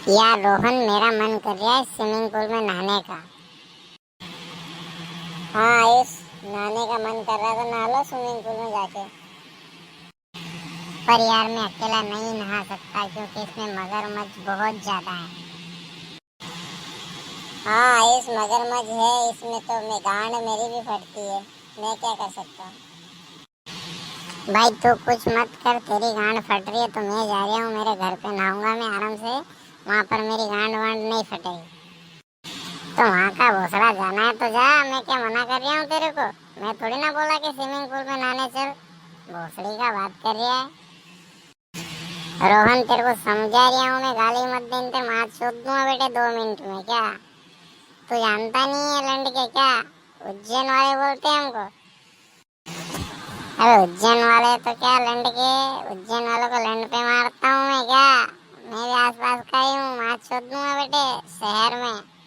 यार रोहन, मेरा मन कर रहा है स्विमिंग पूल में नहाने का। हाँ, इस नहाने का मन कर रहा तो नहा लो स्विमिंग पूल में जाके। पर यार मैं अकेला नहीं नहा सकता क्योंकि इसमें मगरमच्छ बहुत ज्यादा है। हाँ, इस मगरमच्छ है इसमें तो मैं गांड मेरी भी फटती है। मैं क्या कर सकता हूँ। भाई तू कुछ मत कर, तेरी गांड फट रही है तो मैं जा रहा हूँ मेरे घर पे नहाऊंगा मैं आराम से। वहां पर मेरी गांड वांड नहीं फटेगी। तो वहाँ का भोसड़ा जाना है तो जा, मैं क्या मना कर रहा हूँ तेरे को। मैं थोड़ी ना बोला कि स्विमिंग पूल में नहाने चल। भोसड़ी का बात कर रहा है। रोहन, तेरे को समझा रहा हूँ मैं, गाली मत दे, तेरे माँ चोद दूंगा बेटे 2 मिनट में। क्या तू जानता नहीं है लंड के क्या उज्जैन वाले बोलते हैं हमको। अरे उज्जैन वाले तो क्या लंड के, उज्जैन वालों को लंड पे मारता हूँ मैं क्या। मैं भी आसपास का ही हूँ, माँ चोद दूंगा बेटे शहर में।